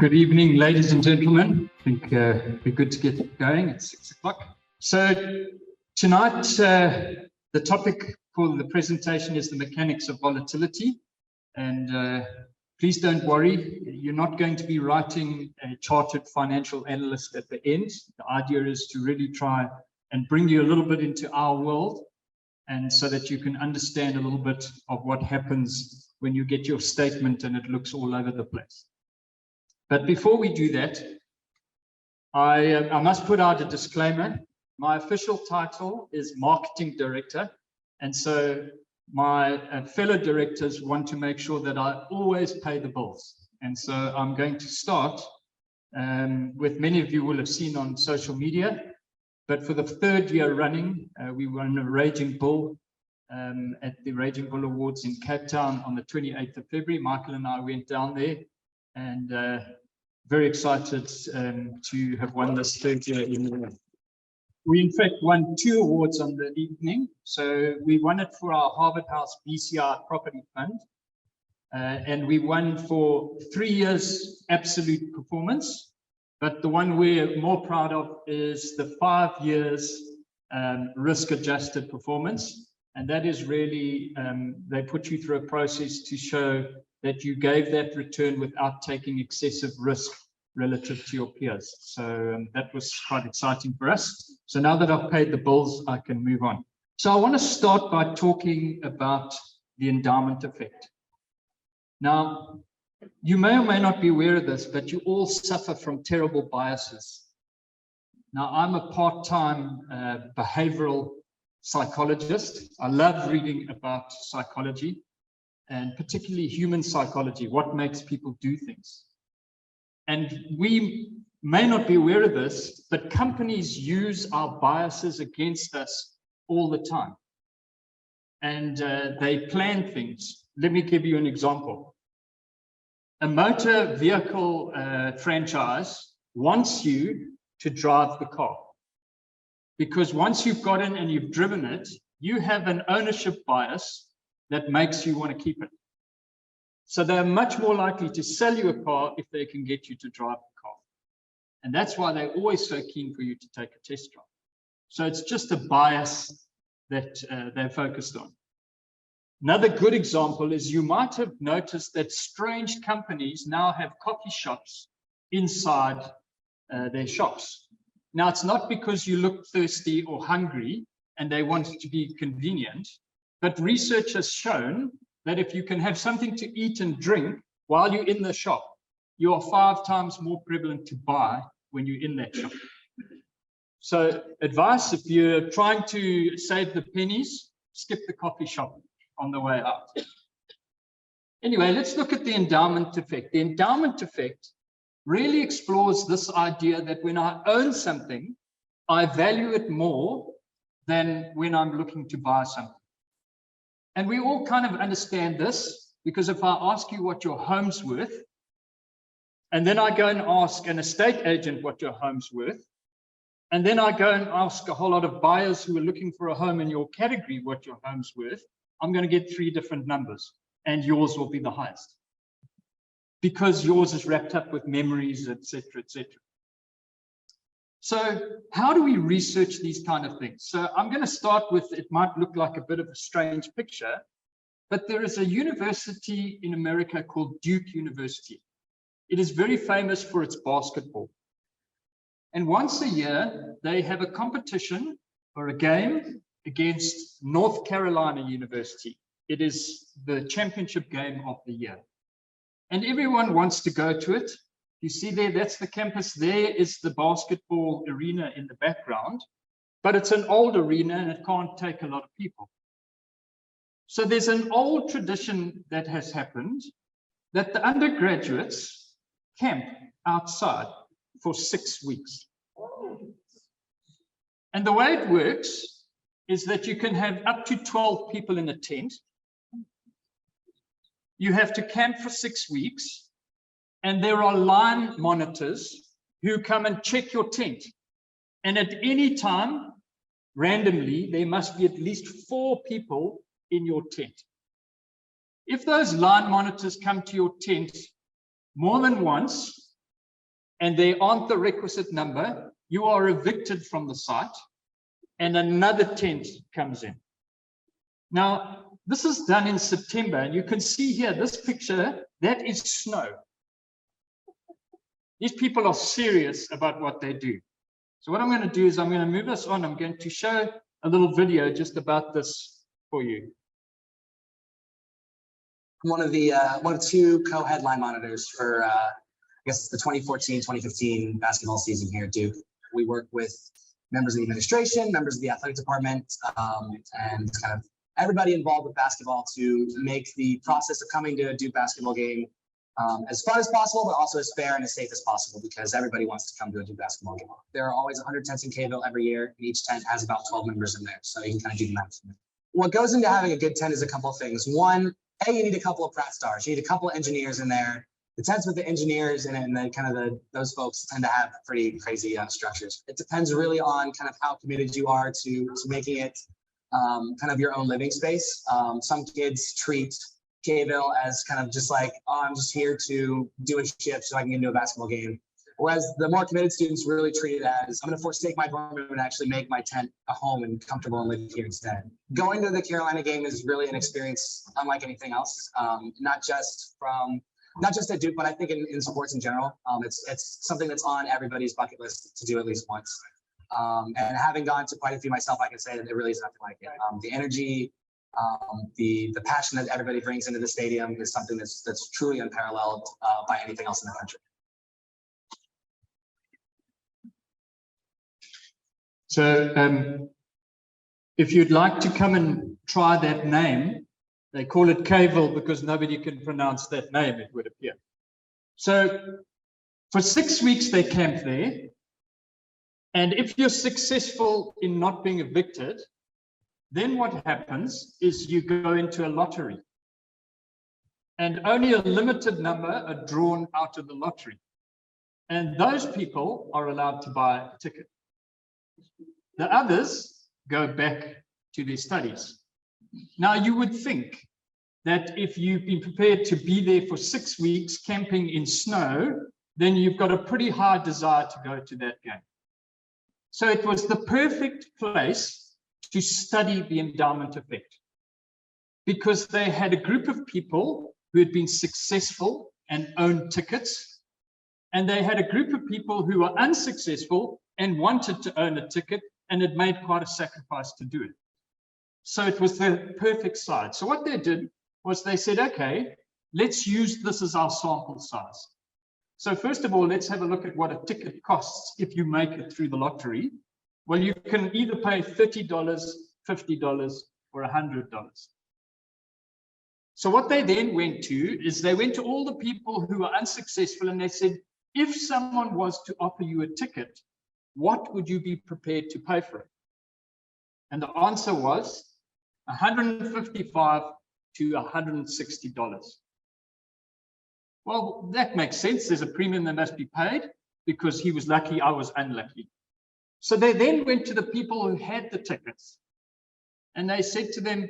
Good evening, ladies and gentlemen. I think it'd be good to get going. It's 6 o'clock. So tonight, the topic for the presentation is the mechanics of volatility. And please don't worry, you're not going to be writing a chartered financial analyst at the end. The idea is to really try and bring you a little bit into our world, and so that you can understand a little bit of what happens when you get your statement and it looks all over the place. But before we do that, I must put out a disclaimer. My official title is Marketing Director, and so my fellow directors want to make sure that I always pay the bills. And so I'm going to start with, many of you will have seen on social media, but for the third year running, we won a Raging Bull at the Raging Bull Awards in Cape Town on the 28th of February. Michael and I went down there, and very excited to have won this third year in a row. We in fact won 2 awards on the evening. So we won it for our Harvard House BCI Property Fund, and we won for 3 years absolute performance. But the one we're more proud of is the 5 years risk-adjusted performance. And that is really, they put you through a process to show that you gave that return without taking excessive risk relative to your peers. So that was quite exciting for us. So now that I've paid the bills, I can move on. So I want to start by talking about the endowment effect. Now, you may or may not be aware of this, but you all suffer from terrible biases. Now, I'm a part-time behavioral psychologist. I love reading about psychology, and particularly human psychology, what makes people do things. And we may not be aware of this, but companies use our biases against us all the time. And they plan things. Let me give you an example. A motor vehicle franchise wants you to drive the car, because once you've got in and you've driven it, you have an ownership bias that makes you want to keep it. So they're much more likely to sell you a car if they can get you to drive the car. And that's why they're always so keen for you to take a test drive. So it's just a bias that they're focused on. Another good example is, you might have noticed that strange companies now have coffee shops inside their shops. Now, it's not because you look thirsty or hungry and they want it to be convenient, but research has shown that if you can have something to eat and drink while you're in the shop, you are 5 times more prevalent to buy when you're in that shop. So advice, if you're trying to save the pennies, skip the coffee shop on the way out. Anyway, let's look at the endowment effect. The endowment effect really explores this idea that when I own something, I value it more than when I'm looking to buy something. And we all kind of understand this, because if I ask you what your home's worth, and then I go and ask an estate agent what your home's worth, and then I go and ask a whole lot of buyers who are looking for a home in your category what your home's worth, I'm going to get 3 different numbers, and yours will be the highest, because yours is wrapped up with memories, etc., etc. So how do we research these kind of things? So I'm going to start with, it might look like a bit of a strange picture, but there is a university in America called Duke University. It is very famous for its basketball. And once a year, they have a competition or a game against North Carolina University. It is the championship game of the year. And everyone wants to go to it. You see there, that's the campus. There is the basketball arena in the background, but it's an old arena and it can't take a lot of people. So there's an old tradition that has happened, that the undergraduates camp outside for 6 weeks. And the way it works is that you can have up to 12 people in a tent. You have to camp for 6 weeks. And there are line monitors who come and check your tent. And at any time, randomly, there must be at least 4 people in your tent. If those line monitors come to your tent more than once, and they aren't the requisite number, you are evicted from the site and another tent comes in. Now, this is done in September, and you can see here, this picture, that is snow. These people are serious about what they do. So what I'm going to do is I'm going to move us on. I'm going to show a little video just about this for you. One of two co-headline monitors for, I guess, the 2014-2015 basketball season here at Duke. We work with members of the administration, members of the athletic department, and kind of everybody involved with basketball to make the process of coming to a Duke basketball game as fun as possible, but also as fair and as safe as possible, because everybody wants to come to a Duke basketball game. There are always 100 tents in Kville every year, and each tent has about 12 members in there, so you can kind of do the math. What goes into having a good tent is a couple of things. One, you need a couple of Pratt stars. You need a couple of engineers in there. The tents with the engineers in it, and then kind of those folks tend to have pretty crazy structures. It depends really on kind of how committed you are to making it kind of your own living space. Some kids treat Kville as kind of just like, oh, I'm just here to do a shift so I can get into a basketball game. Whereas the more committed students really treat it as, I'm going to forsake my dorm room and actually make my tent a home and comfortable and live here instead. Going to the Carolina game is really an experience unlike anything else, not just at Duke, but I think in sports in general. It's something that's on everybody's bucket list to do at least once. And having gone to quite a few myself, I can say that there really is nothing like it. The energy, the passion that everybody brings into the stadium is something that's truly unparalleled by anything else in the country. So if you'd like to come and try that name, they call it Kville because nobody can pronounce that name, it would appear. So for 6 weeks, they camp there. And if you're successful in not being evicted, then what happens is you go into a lottery. And only a limited number are drawn out of the lottery. And those people are allowed to buy a ticket. The others go back to their studies. Now, you would think that if you've been prepared to be there for 6 weeks camping in snow, then you've got a pretty high desire to go to that game. So it was the perfect place to study the endowment effect, because they had a group of people who had been successful and owned tickets, and they had a group of people who were unsuccessful and wanted to own a ticket and had made quite a sacrifice to do it. So it was the perfect side. So what they did was they said, okay, let's use this as our sample size. So first of all, let's have a look at what a ticket costs if you make it through the lottery. Well, you can either pay $30, $50, or $100. So what they then went to is they went to all the people who were unsuccessful and they said, if someone was to offer you a ticket, what would you be prepared to pay for it? And the answer was $155 to $160. Well, that makes sense. There's a premium that must be paid because he was lucky, I was unlucky. So they then went to the people who had the tickets and they said to them,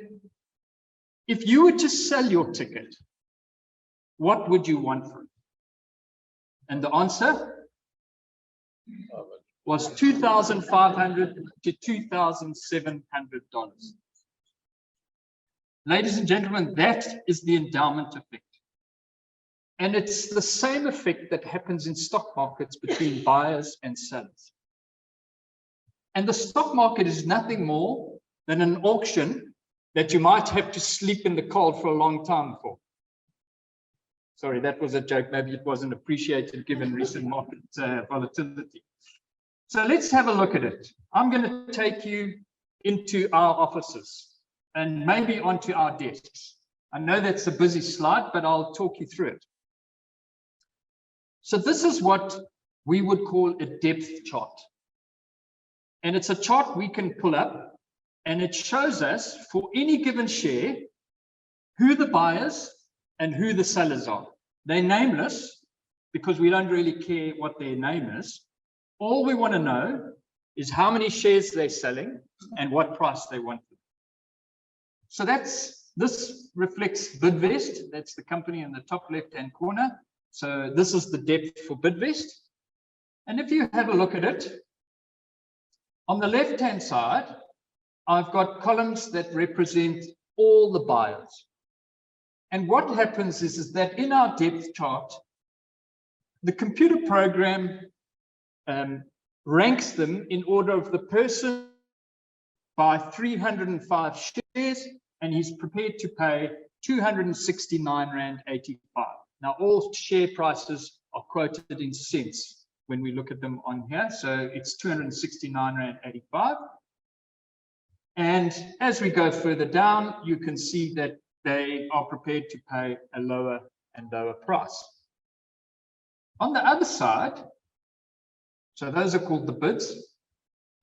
if you were to sell your ticket, what would you want for it? And the answer was $2,500 to $2,700. Ladies and gentlemen, that is the endowment effect. And it's the same effect that happens in stock markets between buyers and sellers. And the stock market is nothing more than an auction that you might have to sleep in the cold for a long time for. Sorry, that was a joke. Maybe it wasn't appreciated given recent market volatility. So let's have a look at it. I'm going to take you into our offices and maybe onto our desks. I know that's a busy slide, but I'll talk you through it. So this is what we would call a depth chart. And it's a chart we can pull up, and it shows us for any given share who the buyers and who the sellers are. They're nameless because we don't really care what their name is. All we want to know is how many shares they're selling and what price they want them. So this reflects Bidvest. That's the company in the top left-hand corner. So this is the depth for Bidvest. And if you have a look at it, on the left-hand side, I've got columns that represent all the buyers. And what happens is that in our depth chart, the computer program ranks them in order of the person by 305 shares, and he's prepared to pay 269.85 Rand. Now, all share prices are quoted in cents when we look at them on here. So it's 269.85 Rand. And as we go further down, you can see that they are prepared to pay a lower and lower price. On the other side, so those are called the bids.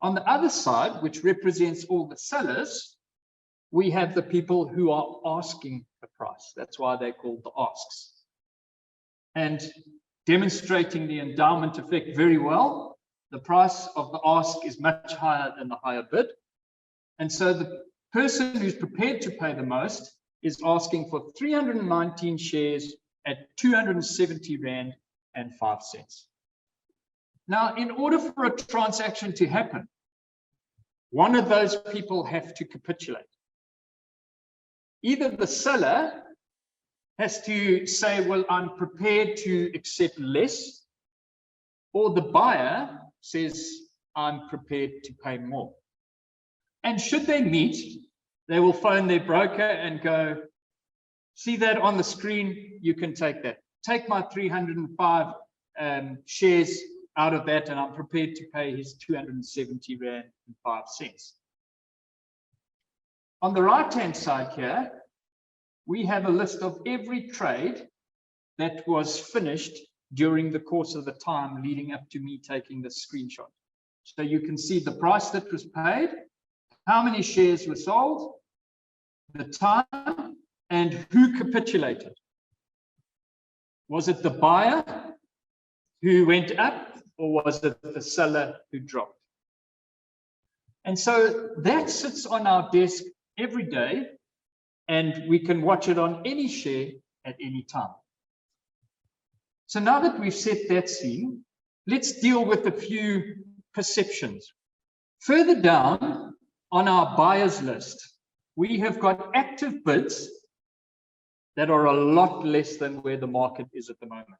On the other side, which represents all the sellers, we have the people who are asking the price. That's why they're called the asks. And demonstrating the endowment effect very well, the price of the ask is much higher than the higher bid. And so the person who's prepared to pay the most is asking for 319 shares at 270.05 Rand. Now, in order for a transaction to happen, one of those people have to capitulate. Either the seller has to say, well, I'm prepared to accept less, or the buyer says, I'm prepared to pay more. And should they meet, they will phone their broker and go, see that on the screen, you can take that. Take my 305 shares out of that, and I'm prepared to pay his 270.05 Rand. On the right-hand side here, we have a list of every trade that was finished during the course of the time leading up to me taking the screenshot. So you can see the price that was paid, how many shares were sold, the time, and who capitulated. Was it the buyer who went up, or was it the seller who dropped? And so that sits on our desk every day, and we can watch it on any share at any time. So now that we've set that scene, let's deal with a few perceptions. Further down on our buyers list, we have got active bids that are a lot less than where the market is at the moment.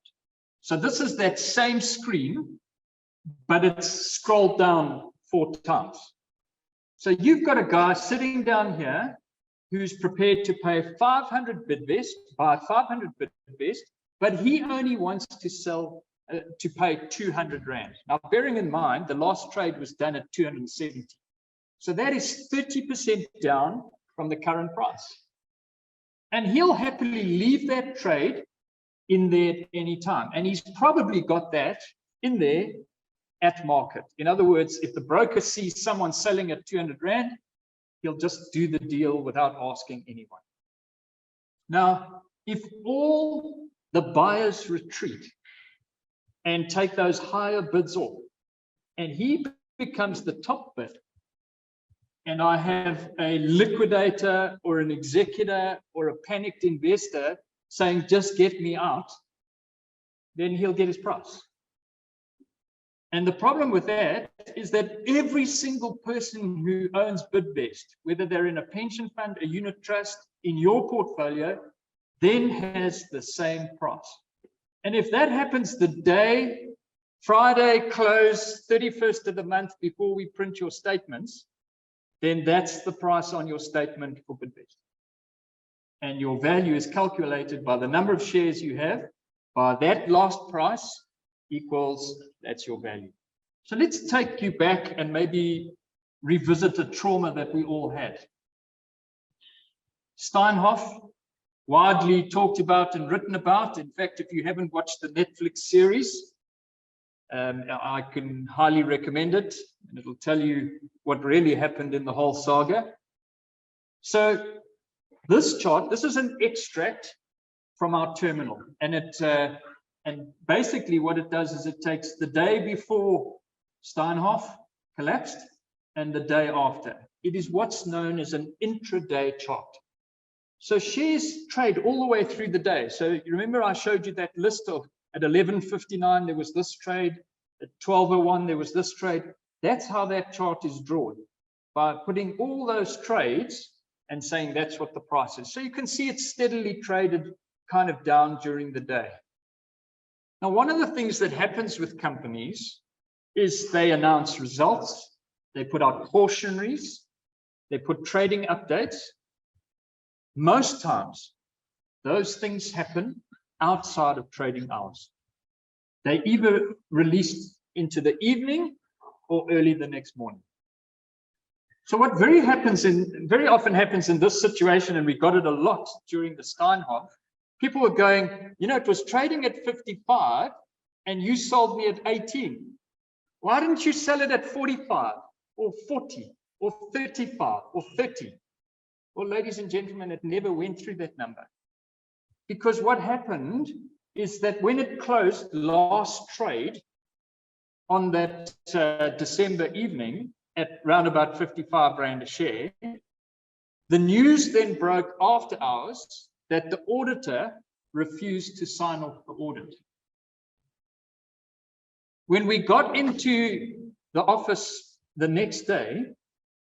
So this is that same screen, but it's scrolled down 4 times. So you've got a guy sitting down here who's prepared to pay 500 bidvest, buy 500 bidvest, but he only wants to sell, to pay 200 Rand. Now, bearing in mind, the last trade was done at 270. So that is 30% down from the current price. And he'll happily leave that trade in there at any time. And he's probably got that in there at market. In other words, if the broker sees someone selling at 200 Rand, he'll just do the deal without asking anyone. Now, if all the buyers retreat and take those higher bids off, and he becomes the top bid, and I have a liquidator or an executor or a panicked investor saying, just get me out, then he'll get his price. And the problem with that is that every single person who owns Bidvest, whether they're in a pension fund, a unit trust, in your portfolio, then has the same price. And if that happens the day, Friday close, 31st of the month before we print your statements, then that's the price on your statement for Bidvest. And your value is calculated by the number of shares you have, by that last price equals, that's your value. So let's take you back and maybe revisit a trauma that we all had. Steinhoff, widely talked about and written about. In fact, if you haven't watched the Netflix series, I can highly recommend it, and it'll tell you what really happened in the whole saga. So this chart, this is an extract from our terminal, and and basically what it does is it takes the day before Steinhoff collapsed and the day after. It is what's known as an intraday chart. So shares trade all the way through the day. So you remember I showed you that list of at 11:59 there was this trade, At 12:01, there was this trade. That's how that chart is drawn, by putting all those trades and saying that's what the price is. So you can see it's steadily traded kind of down during the day. Now, one of the things that happens with companies is they announce results, they put out cautionaries, they put trading updates. Most times, those things happen outside of trading hours. They either released into the evening or early the next morning. So what very often happens in this situation, and we got it a lot during the Steinhoff, people were going, you know, it was trading at 55 and you sold me at 18. Why didn't you sell it at 45 or 40 or 35 or 30? Well, ladies and gentlemen, it never went through that number. Because what happened is that when it closed last trade on that December evening at round about 55 Rand a share, the news then broke after hours that the auditor refused to sign off the audit. When we got into the office the next day,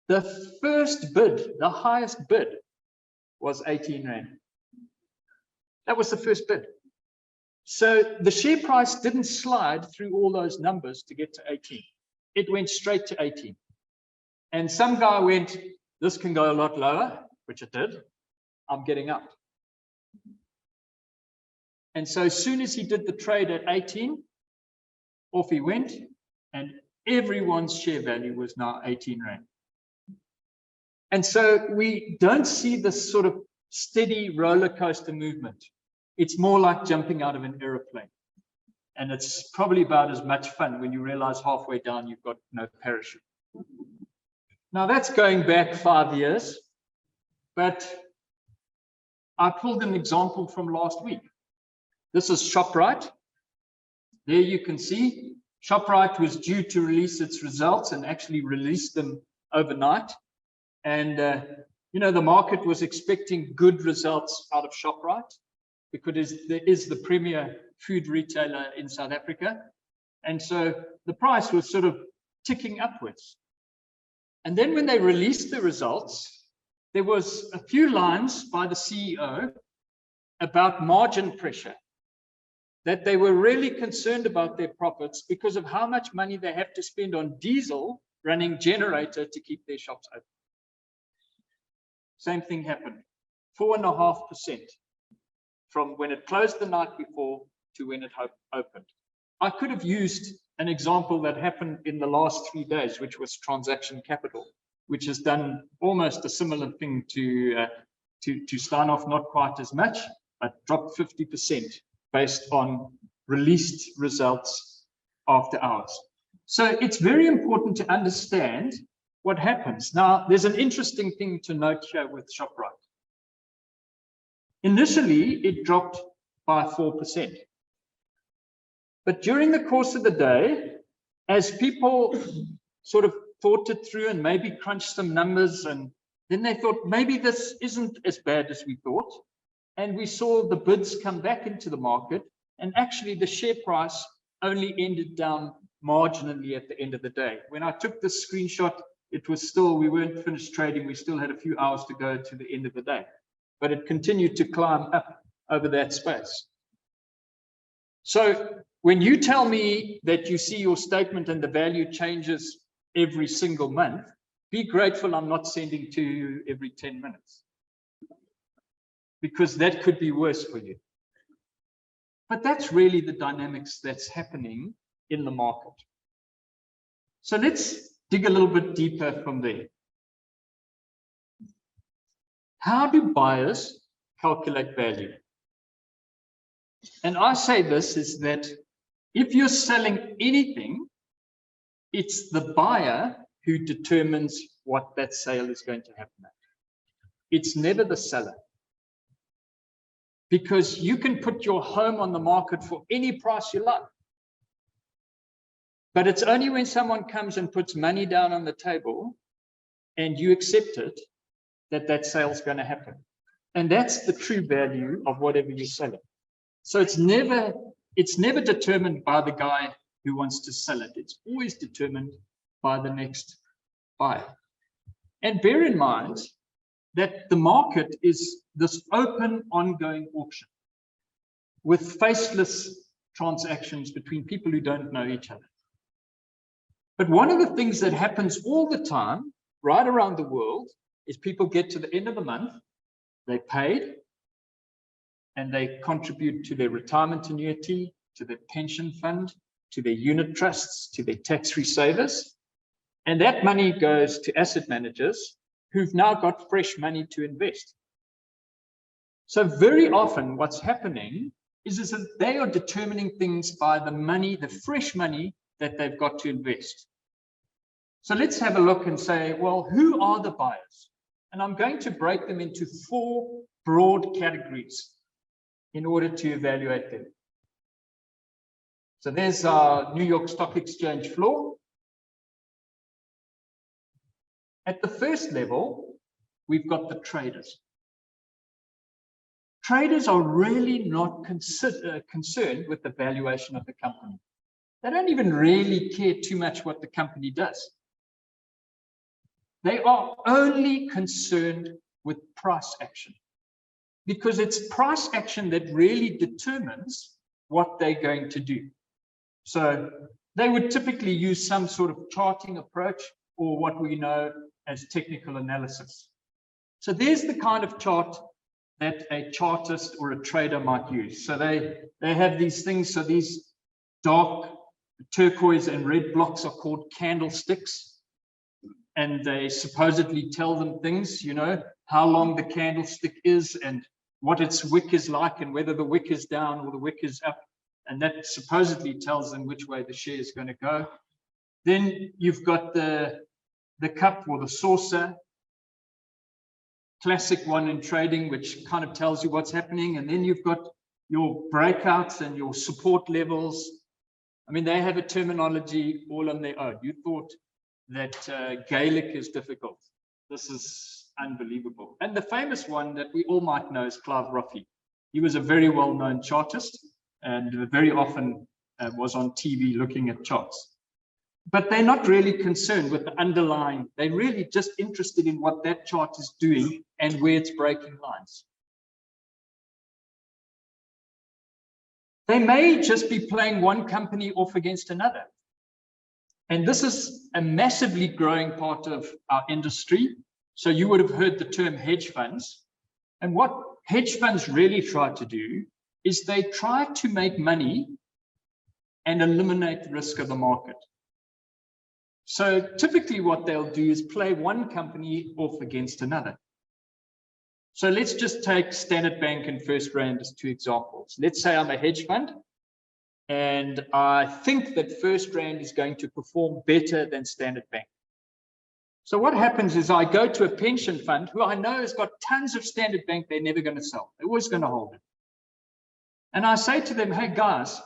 the first bid, the highest bid, was 18 Rand. That was the first bid. So the share price didn't slide through all those numbers to get to 18. It went straight to 18. And some guy went, this can go a lot lower, which it did. I'm getting up. And so as soon as he did the trade at 18, off he went, and everyone's share value was now 18 Rand. And so we don't see this sort of steady roller coaster movement. It's more like jumping out of an aeroplane. And it's probably about as much fun when you realize halfway down you've got no parachute. Now that's going back 5 years, but I pulled an example from last week. This is ShopRite. There you can see ShopRite was due to release its results and actually released them overnight. And, you know, the market was expecting good results out of ShopRite because there is the premier food retailer in South Africa. And so the price was sort of ticking upwards. And then when they released the results, there was a few lines by the CEO about margin pressure, that they were really concerned about their profits because of how much money they have to spend on diesel running generator to keep their shops open. Same thing happened, 4.5% from when it closed the night before to when it opened. I could have used an example that happened in the last 3 days, which was Transaction Capital, which has done almost a similar thing to Steinhoff, not quite as much, but dropped 50% based on released results after hours. So it's very important to understand what happens. Now, there's an interesting thing to note here with ShopRite. Initially, it dropped by 4%. But during the course of the day, as people sort of thought it through and maybe crunched some numbers, and then they thought, maybe this isn't as bad as we thought. And we saw the bids come back into the market, and actually the share price only ended down marginally at the end of the day. When I took this screenshot, it was still, we weren't finished trading. We still had a few hours to go to the end of the day, but it continued to climb up over that space. So when you tell me that you see your statement and the value changes every single month, be grateful I'm not sending to you every 10 minutes, because that could be worse for you. But that's really the dynamics that's happening in the market. So let's dig a little bit deeper from there. How do buyers calculate value? And I say this is that if you're selling anything, it's the buyer who determines what that sale is going to happen at. It's never the seller. Because you can put your home on the market for any price you like. But it's only when someone comes and puts money down on the table and you accept it, that sale is going to happen. And that's the true value of whatever you're selling. So it's never determined by the guy who wants to sell it. It's always determined by the next buyer. And bear in mind that the market is this open, ongoing auction with faceless transactions between people who don't know each other. But one of the things that happens all the time, right around the world, is people get to the end of the month, they paid, and they contribute to their retirement annuity, to their pension fund, to their unit trusts, to their tax-free savers. And that money goes to asset managers who've now got fresh money to invest. So very often what's happening is that they are determining things by the money, the fresh money that they've got to invest. So let's have a look and say, well, who are the buyers? And I'm going to break them into 4 broad categories in order to evaluate them. So there's our New York Stock Exchange floor. At the first level, we've got the traders. Traders are really not concerned with the valuation of the company. They don't even really care too much what the company does. They are only concerned with price action, because it's price action that really determines what they're going to do. So they would typically use some sort of charting approach, or what we know as technical analysis. So there's the kind of chart that a chartist or a trader might use. So they have these things. So these dark turquoise and red blocks are called candlesticks. And they supposedly tell them things, you know, how long the candlestick is and what its wick is like and whether the wick is down or the wick is up. And that supposedly tells them which way the share is going to go. Then you've got the cup or the saucer, classic one in trading, which kind of tells you what's happening. And then you've got your breakouts and your support levels. I mean, they have a terminology all on their own. You thought that Gaelic is difficult. This is unbelievable. And the famous one that we all might know is Clive Roffey. He was a very well-known chartist and very often was on TV looking at charts. But they're not really concerned with the underlying. They're really just interested in what that chart is doing and where it's breaking lines. They may just be playing one company off against another. And this is a massively growing part of our industry. So you would have heard the term hedge funds. And what hedge funds really try to do is they try to make money and eliminate the risk of the market. So typically what they'll do is play one company off against another. So let's just take Standard Bank and First Rand as 2 examples. Let's say I'm a hedge fund, and I think that First Rand is going to perform better than Standard Bank. So what happens is I go to a pension fund who I know has got tons of Standard Bank they're never going to sell. They're always going to hold it. And I say to them, hey guys,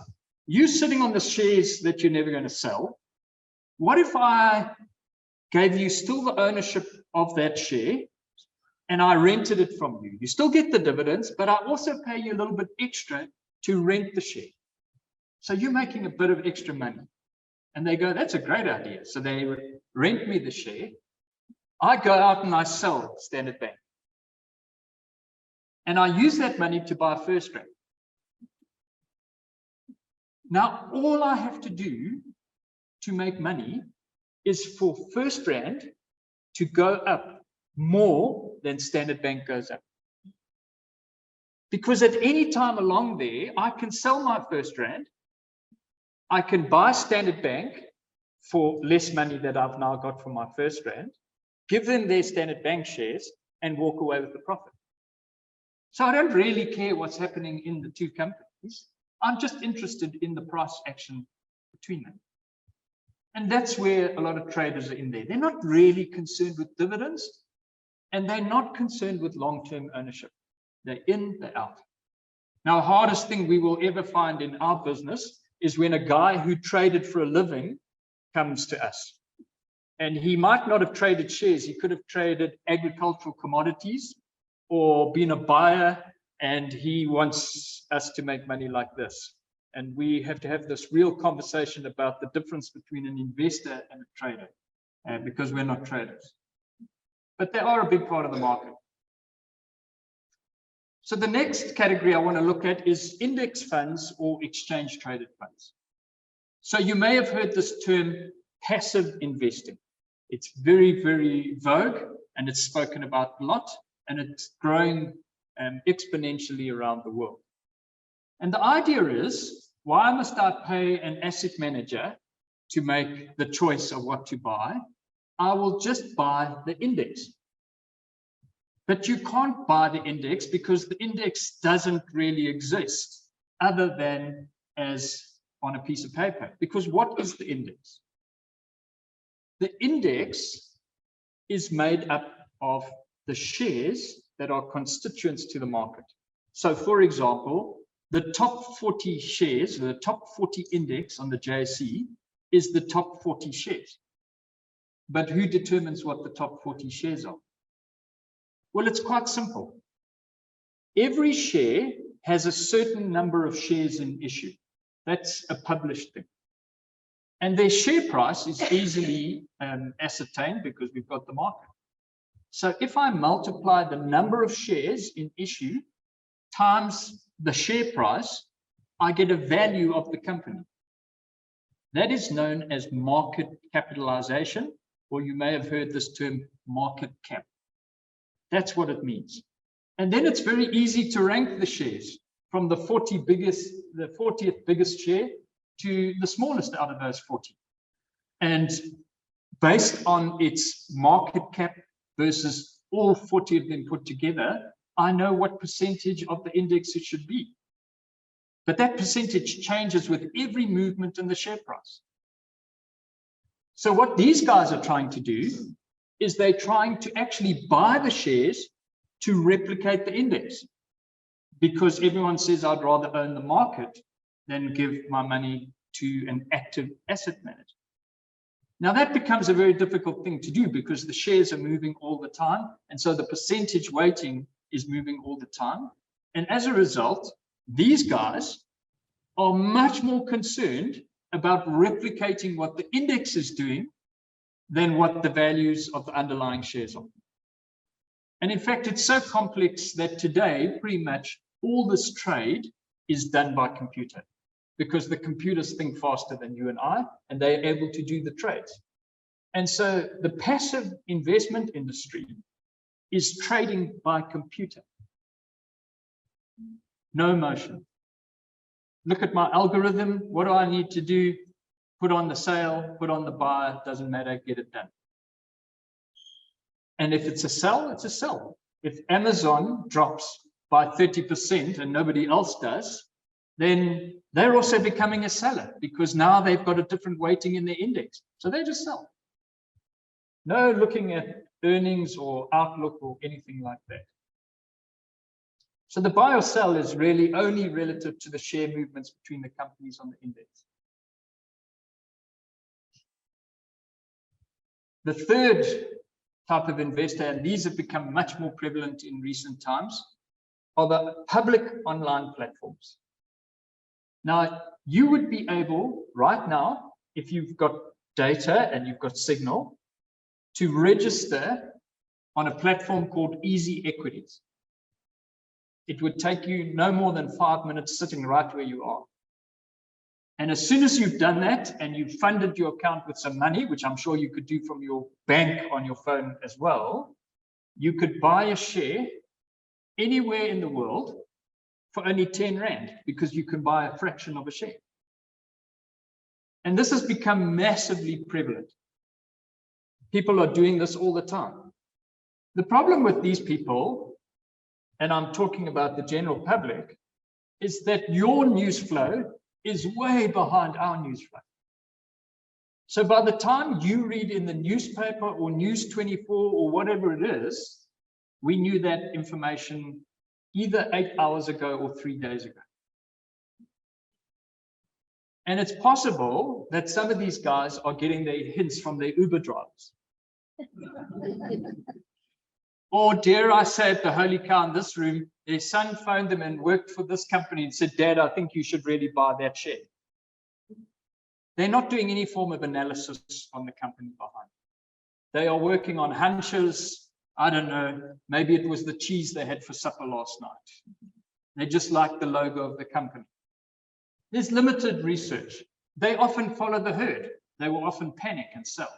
you sitting on the shares that you're never going to sell, what if I gave you still the ownership of that share and I rented it from you? You still get the dividends, but I also pay you a little bit extra to rent the share. So you're making a bit of extra money. And they go, that's a great idea. So they rent me the share. I go out and I sell Standard Bank. And I use that money to buy First Rand. Now, all I have to do to make money is for First Rand to go up more than Standard Bank goes up. Because at any time along there, I can sell my First Rand, I can buy Standard Bank for less money that I've now got for my First Rand, give them their Standard Bank shares, and walk away with the profit. So I don't really care what's happening in the 2 companies. I'm just interested in the price action between them. And that's where a lot of traders are in there. They're not really concerned with dividends, and they're not concerned with long-term ownership. They're in, they're out. Now, the hardest thing we will ever find in our business is when a guy who traded for a living comes to us. And he might not have traded shares. He could have traded agricultural commodities or been a buyer, and he wants us to make money like this. And we have to have this real conversation about the difference between an investor and a trader, because we're not traders. But they are a big part of the market. So the next category I want to look at is index funds or exchange traded funds. So you may have heard this term passive investing. It's very, very vogue, and it's spoken about a lot, and it's growing exponentially around the world. And the idea is, why must I pay an asset manager to make the choice of what to buy? I will just buy the index. But you can't buy the index because the index doesn't really exist other than as on a piece of paper. Because what is the index? The index is made up of the shares that are constituents to the market. So for example, the top 40 shares, the top 40 index on the JSE is the top 40 shares. But who determines what the top 40 shares are? Well, it's quite simple. Every share has a certain number of shares in issue. That's a published thing. And their share price is easily ascertained because we've got the market. So if I multiply the number of shares in issue times the share price, I get a value of the company. That is known as market capitalization, or you may have heard this term market cap. That's what it means. And then it's very easy to rank the shares from the 40th biggest share to the smallest out of those 40. And based on its market cap versus all 40 of them put together, I know what percentage of the index it should be. But that percentage changes with every movement in the share price. So what these guys are trying to do is they're trying to actually buy the shares to replicate the index. Because everyone says, I'd rather own the market than give my money to an active asset manager. Now that becomes a very difficult thing to do because the shares are moving all the time. And so the percentage weighting is moving all the time. And as a result, these guys are much more concerned about replicating what the index is doing than what the values of the underlying shares are. And in fact, it's so complex that today, pretty much all this trade is done by computer because the computers think faster than you and I, and they're able to do the trades. And so the passive investment industry is trading by computer. No emotion. Look at my algorithm. What do I need to do? Put on the sale, put on the buy, doesn't matter, get it done. And if it's a sell, it's a sell. If Amazon drops by 30% and nobody else does, then they're also becoming a seller because now they've got a different weighting in their index. So they just sell. No looking at earnings or outlook or anything like that. So the buy or sell is really only relative to the share movements between the companies on the index. The third type of investor, and these have become much more prevalent in recent times, are the public online platforms. Now, you would be able right now, if you've got data and you've got signal, to register on a platform called Easy Equities. It would take you no more than 5 minutes sitting right where you are. And as soon as you've done that and you've funded your account with some money, which I'm sure you could do from your bank on your phone as well, you could buy a share anywhere in the world for only 10 Rand because you can buy a fraction of a share. And this has become massively prevalent. People are doing this all the time. The problem with these people, and I'm talking about the general public, is that your news flow is way behind our news flow. So by the time you read in the newspaper or News 24 or whatever it is, we knew that information either 8 hours ago or 3 days ago. And it's possible that some of these guys are getting their hints from their Uber drivers. Or dare I say it, the holy cow in this room, their son phoned them and worked for this company and said, Dad, I think you should really buy that share. They're not doing any form of analysis on the company behind. They are working on hunches. I don't know, maybe it was the cheese they had for supper last night. They just like the logo of the company. There's limited research. They often follow the herd. They will often panic and sell.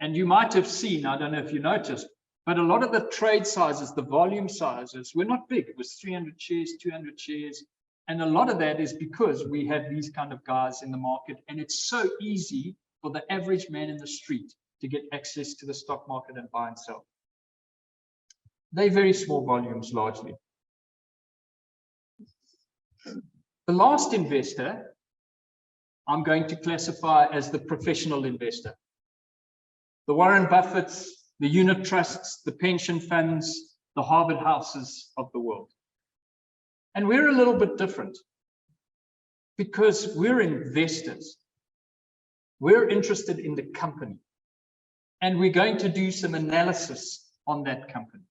And you might have seen, I don't know if you noticed, but a lot of the trade sizes, the volume sizes, were not big. It was 300 shares, 200 shares. And a lot of that is because we have these kind of guys in the market. And it's so easy for the average man in the street to get access to the stock market and buy and sell. They're very small volumes, largely. The last investor, I'm going to classify as the professional investor. The Warren Buffetts, the unit trusts, the pension funds, the Harvard houses of the world. And we're a little bit different because we're investors. We're interested in the company. And we're going to do some analysis on that company.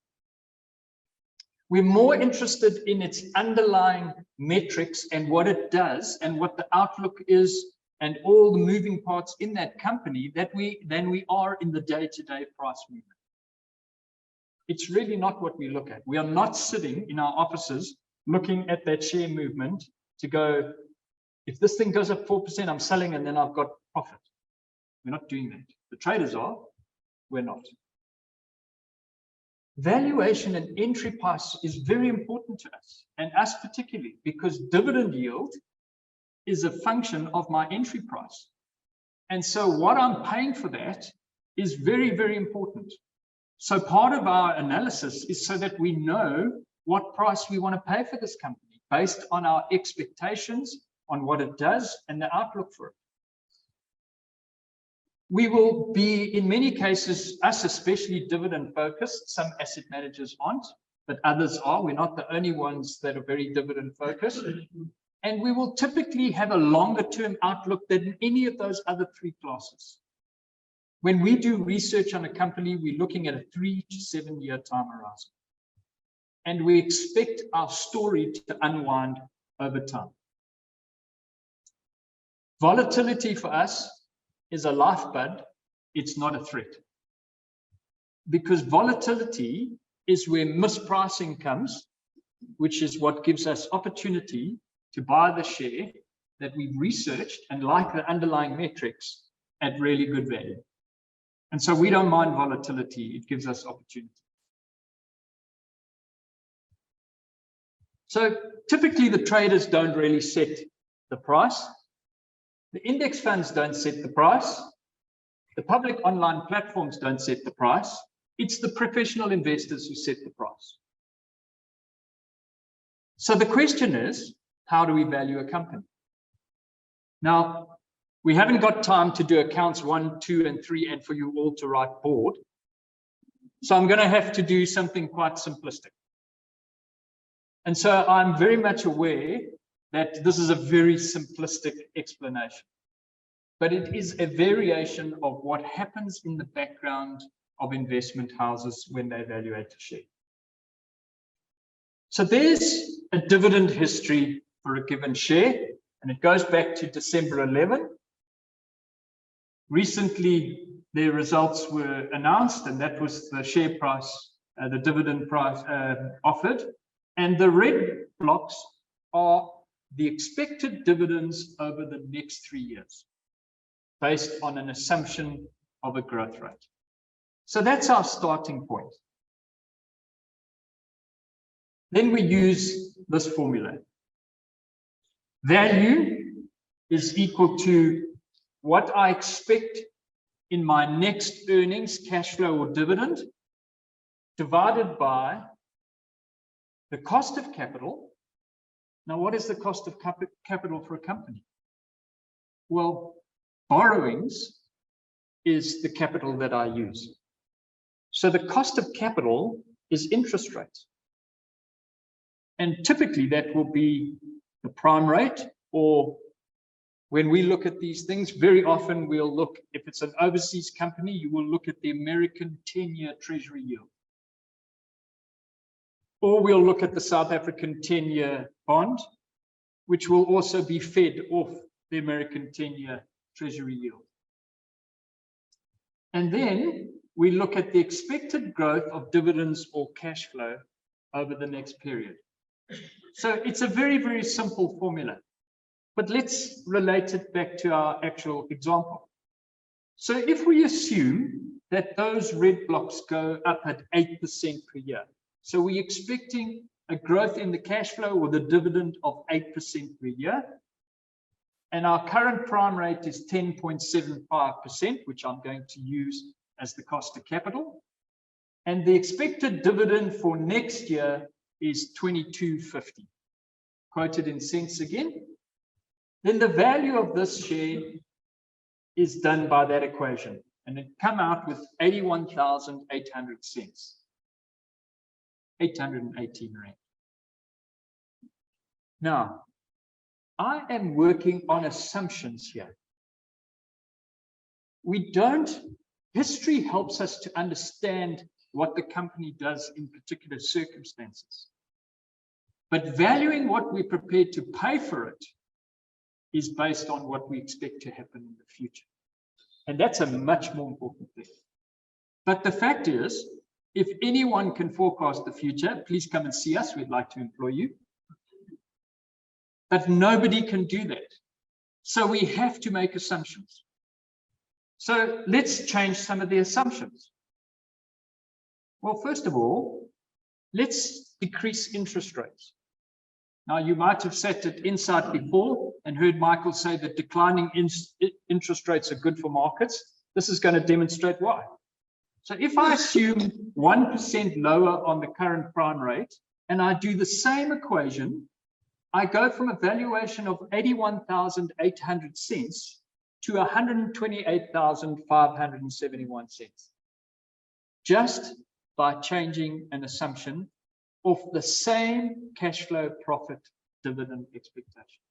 We're more interested in its underlying metrics and what it does and what the outlook is and all the moving parts in that company than we are in the day-to-day price movement. It's really not what we look at. We are not sitting in our offices looking at that share movement to go, if this thing goes up 4%, I'm selling and then I've got profit. We're not doing that. The traders are, we're not. Valuation and entry price is very important to us, and us particularly, because dividend yield is a function of my entry price. And so what I'm paying for that is very, very important. So part of our analysis is so that we know what price we want to pay for this company based on our expectations on what it does and the outlook for it. We will be, in many cases, us especially dividend focused. Some asset managers aren't, but others are. We're not the only ones that are very dividend focused. And we will typically have a longer term outlook than any of those other three classes. When we do research on a company, we're looking at a 3 to 7 year time horizon. And we expect our story to unwind over time. Volatility for us is a lifeblood, it's not a threat. Because volatility is where mispricing comes, which is what gives us opportunity to buy the share that we've researched and like the underlying metrics at really good value. And so we don't mind volatility, it gives us opportunity. So typically the traders don't really set the price. The index funds don't set the price. The public online platforms don't set the price. It's the professional investors who set the price. So the question is, how do we value a company? Now, we haven't got time to do accounts 1, 2, and 3 and for you all to write board. So I'm going to have to do something quite simplistic. And so I'm very much aware that this is a very simplistic explanation, but it is a variation of what happens in the background of investment houses when they evaluate a share. So there's a dividend history for a given share, and it goes back to December 11. Recently, their results were announced, and that was the share price, the dividend price offered. And the red blocks are the expected dividends over the next 3 years, based on an assumption of a growth rate. So that's our starting point. Then we use this formula. Value is equal to what I expect in my next earnings, cash flow, or dividend, divided by the cost of capital. Now, what is the cost of capital for a company? Well, borrowings is the capital that I use. So the cost of capital is interest rates. And typically that will be the prime rate, or when we look at these things, very often we'll look, if it's an overseas company, you will look at the American 10-year Treasury yield. or we'll look at the South African 10-year bond, which will also be fed off the American 10-year Treasury yield. And then we look at the expected growth of dividends or cash flow over the next period. So it's a very, very simple formula, but let's relate it back to our actual example. So if we assume that those red blocks go up at 8% per year, so we're expecting a growth in the cash flow or the dividend of 8% per year, and our current prime rate is 10.75%, which I'm going to use as the cost of capital. And the expected dividend for next year is 22.50, quoted in cents again. Then the value of this share is done by that equation, and it come out with 81,800 cents, 818 rand. Now, I am working on assumptions here. History helps us to understand what the company does in particular circumstances. But valuing what we're prepared to pay for it is based on what we expect to happen in the future. And that's a much more important thing. But the fact is, if anyone can forecast the future, please come and see us. We'd like to employ you. But nobody can do that. So we have to make assumptions. So let's change some of the assumptions. Well, first of all, let's decrease interest rates. Now, you might have sat at Insight before and heard Michael say that declining interest rates are good for markets. This is going to demonstrate why. So if I assume 1% lower on the current prime rate, and I do the same equation, I go from a valuation of 81,800 cents to 128,571 cents, just by changing an assumption of the same cash flow, profit, dividend expectation.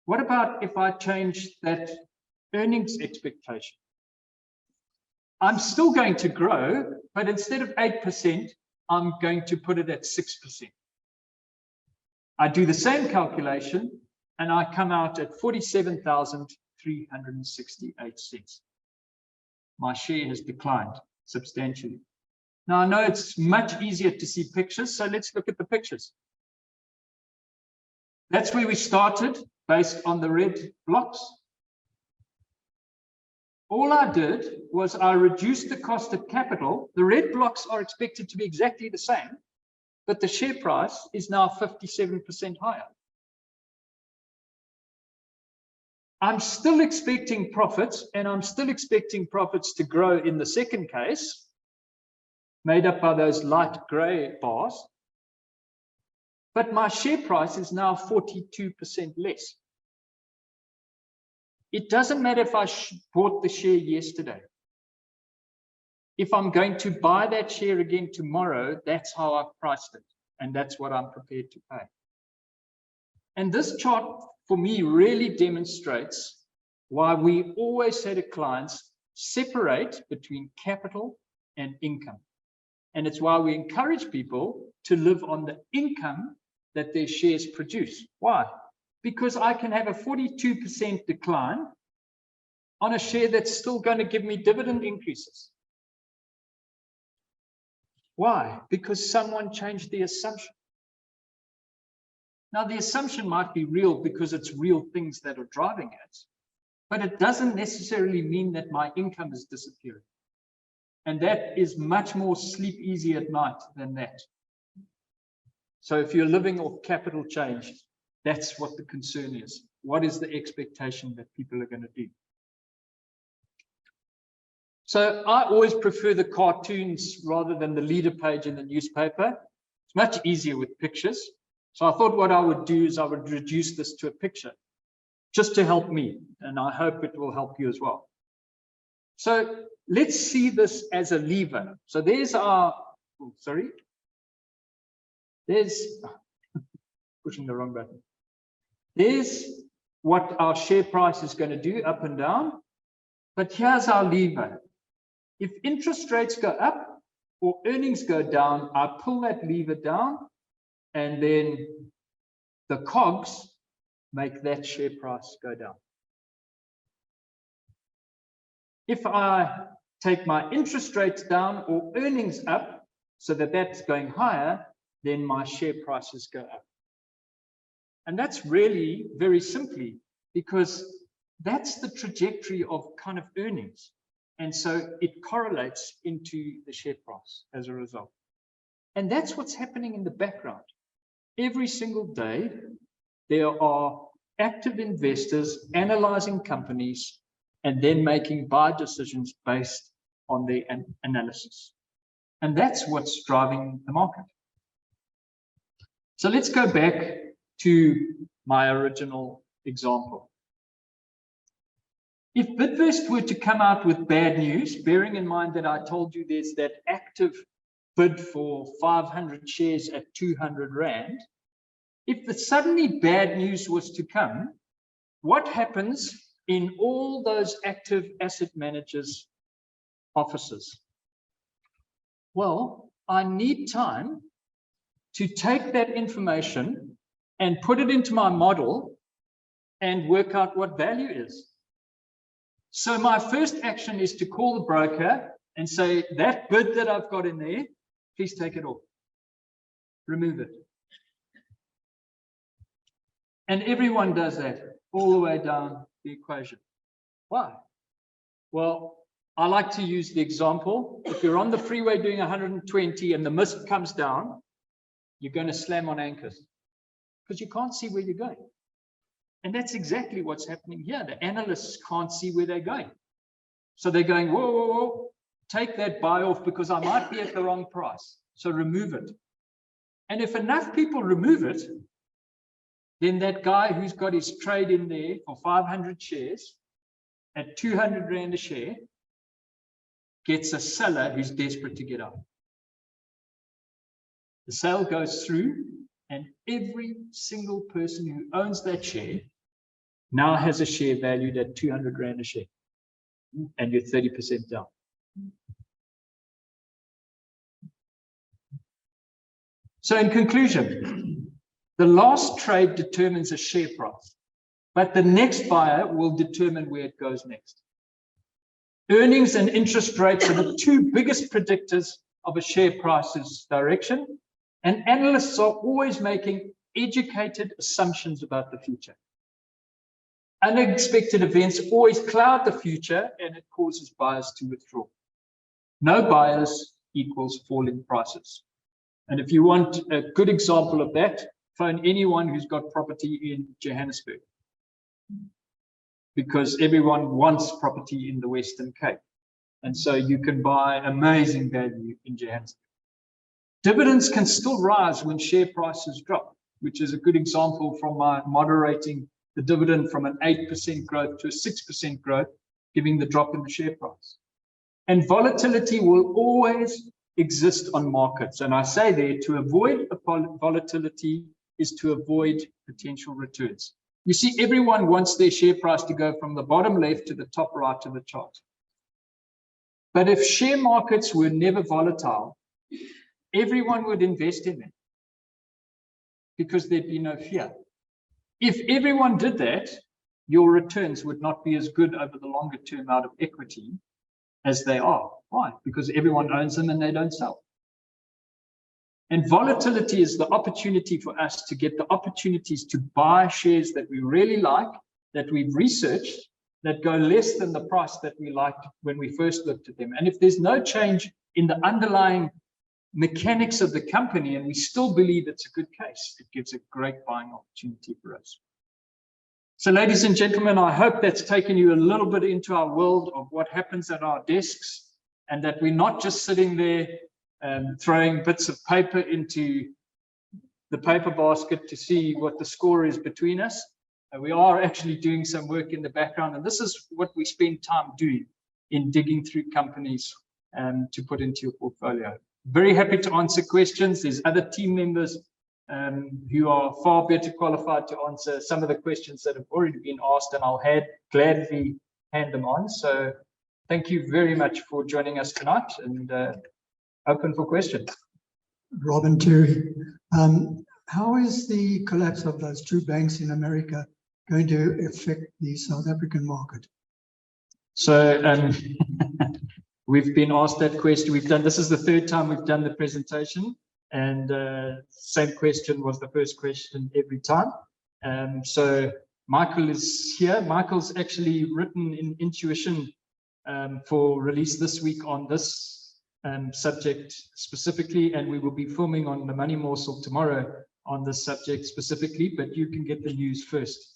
What about if I change that earnings expectation? I'm still going to grow, but instead of 8%, I'm going to put it at 6%. I do the same calculation, and I come out at 47,368 cents. My share has declined substantially. Now, I know it's much easier to see pictures, so let's look at the pictures. That's where we started, based on the red blocks. All I did was I reduced the cost of capital. The red blocks are expected to be exactly the same, but the share price is now 57% higher. I'm still expecting profits, and I'm still expecting profits to grow in the second case, made up by those light gray bars. But my share price is now 42% less. It doesn't matter if I bought the share yesterday. If I'm going to buy that share again tomorrow, that's how I've priced it, and that's what I'm prepared to pay. And this chart, for me, really demonstrates why we always say to clients, separate between capital and income. And it's why we encourage people to live on the income that their shares produce. Why? Because I can have a 42% decline on a share that's still going to give me dividend increases. Why? Because someone changed the assumption. Now, the assumption might be real because it's real things that are driving it, but it doesn't necessarily mean that my income is disappearing. And that is much more sleep easy at night than that. So if you're living off capital change, that's what the concern is. What is the expectation that people are going to do? So I always prefer the cartoons rather than the leader page in the newspaper. It's much easier with pictures. So I thought what I would do is I would reduce this to a picture just to help me, and I hope it will help you as well. So let's see this as a lever. So there's our, there's pushing the wrong button. There's what our share price is going to do up and down. But here's our lever. If interest rates go up or earnings go down, I pull that lever down, and then the cogs make that share price go down. If I take my interest rates down or earnings up so that that's going higher, then my share prices go up. And that's really very simply because that's the trajectory of kind of earnings. And so it correlates into the share price as a result. And that's what's happening in the background. Every single day, there are active investors analyzing companies and then making buy decisions based on their analysis. And that's what's driving the market. So let's go back to my original example. If Bidvest were to come out with bad news, bearing in mind that I told you there's that active bid for 500 shares at 200 Rand, if the suddenly bad news was to come, what happens in all those active asset managers' offices? Well, I need time to take that information and put it into my model and work out what value is. So my first action is to call the broker and say, that bid that I've got in there, please take it off, remove it. And everyone does that all the way down the equation. Why? Well, I like to use the example. If you're on the freeway doing 120 and the mist comes down, you're going to slam on anchors because you can't see where you're going. And that's exactly what's happening here. The analysts can't see where they're going. So they're going, whoa, whoa, whoa, take that buy off because I might be at the wrong price. So remove it. And if enough people remove it, then that guy who's got his trade in there for 500 shares at 200 Rand a share gets a seller who's desperate to get out. The sale goes through, and every single person who owns that share now has a share valued at 200 Rand a share, and you're 30% down. So in conclusion, the last trade determines a share price, but the next buyer will determine where it goes next. Earnings and interest rates are the two biggest predictors of a share price's direction, and analysts are always making educated assumptions about the future. Unexpected events always cloud the future, and it causes buyers to withdraw. No buyers equals falling prices. And if you want a good example of that, phone anyone who's got property in Johannesburg, because everyone wants property in the Western Cape. And so you can buy amazing value in Johannesburg. Dividends can still rise when share prices drop, which is a good example from my moderating the dividend from an 8% growth to a 6% growth, giving the drop in the share price. And volatility will always exist on markets. And I say there, to avoid volatility is to avoid potential returns. You see, everyone wants their share price to go from the bottom left to the top right of the chart. But if share markets were never volatile, everyone would invest in them because there'd be no fear. If everyone did that, your returns would not be as good over the longer term out of equity as they are. Why? Because everyone owns them and they don't sell. And volatility is the opportunity for us to get the opportunities to buy shares that we really like, that we've researched, that go less than the price that we liked when we first looked at them. And if there's no change in the underlying mechanics of the company and we still believe it's a good case, it gives a great buying opportunity for us. So ladies and gentlemen, I hope that's taken you a little bit into our world of what happens at our desks, and that we're not just sitting there throwing bits of paper into the paper basket to see what the score is between us. We are actually doing some work in the background, and this is what we spend time doing in digging through companies to put into your portfolio. Very happy to answer questions. There's other team members who are far better qualified to answer some of the questions that have already been asked, and I'll gladly hand them on. So thank you very much for joining us tonight, and open for questions. Robin Terry, how is the collapse of those two banks in America going to affect the South African market? So we've been asked that question. This is the third time we've done the presentation, and same question was the first question every time. So Michael is here. Michael's actually written in Intuition for release this week on this subject specifically, and we will be filming on the Money Morsel tomorrow on this subject specifically, but you can get the news first.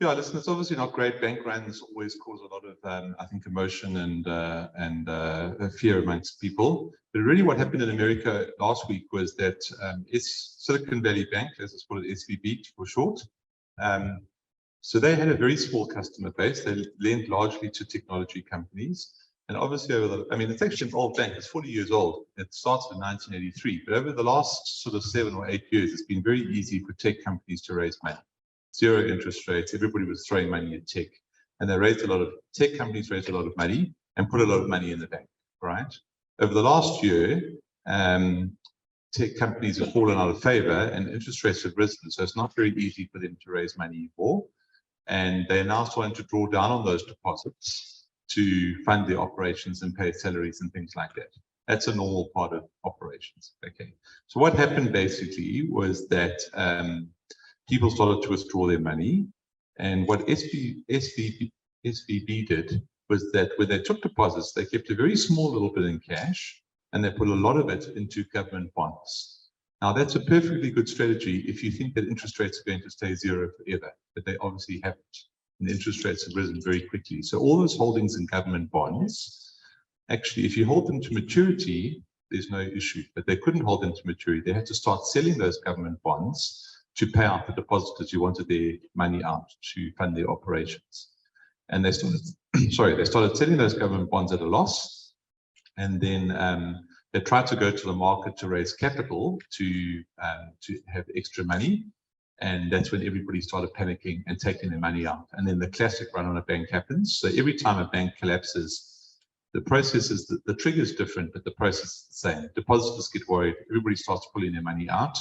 Yeah, listen, it's obviously not great. Bank runs always cause a lot of, I think, emotion and fear amongst people. But really what happened in America last week was that it's Silicon Valley Bank, let's call it SVB for short. So they had a very small customer base. They lent largely to technology companies. And obviously, it's actually an old bank. It's 40 years old. It started in 1983. But over the last sort of 7 or 8 years, it's been very easy for tech companies to raise money. 0 interest rates. Everybody was throwing money at tech. And tech companies raised a lot of money and put a lot of money in the bank, right? Over the last year, tech companies have fallen out of favor and interest rates have risen. So it's not very easy for them to raise money for. And they're now starting to draw down on those deposits to fund their operations and pay salaries and things like that. That's a normal part of operations. Okay. So what happened basically was that people started to withdraw their money. And what SVB did was that when they took deposits, they kept a very small little bit in cash and they put a lot of it into government bonds. Now, that's a perfectly good strategy if you think that interest rates are going to stay 0 forever, but they obviously haven't. And interest rates have risen very quickly. So all those holdings in government bonds, actually, if you hold them to maturity, there's no issue, but they couldn't hold them to maturity. They had to start selling those government bonds to pay out the depositors who wanted their money out to fund their operations. And they started, they started selling those government bonds at a loss. And then they tried to go to the market to raise capital to have extra money. And that's when everybody started panicking and taking their money out. And then the classic run on a bank happens. So every time a bank collapses, the process is, the trigger is different, but the process is the same. Depositors get worried, everybody starts pulling their money out.